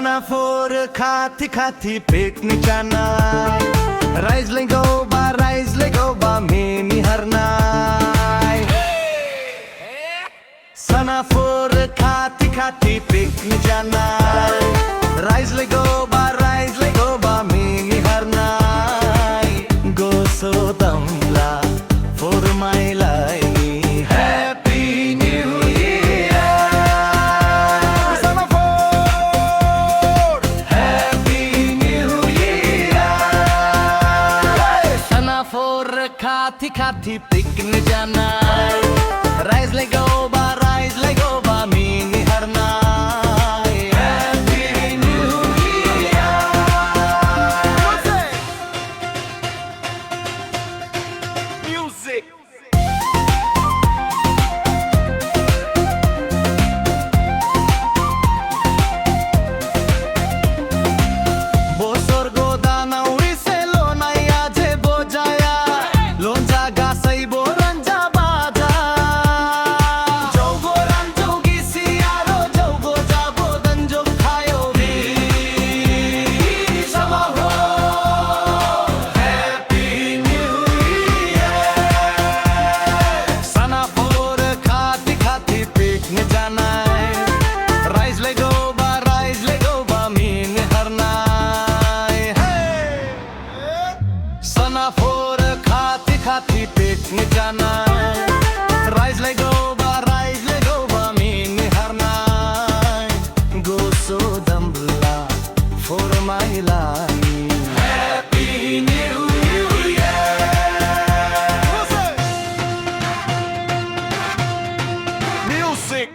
Sanaför khati picnic canai Rise lego ba mimi harnai Sanaför khati picnic canai Rise lego ba mimi harnai Go so damla for my life Happy New Year Sanaför Happy New Year Sanaför khati picnic canai Rise lego ba mimi harnai Happy New Year Music Sanaför khati picnic canai Rise lego ba mimi harnai Go so dambla for my life Happy New Year Music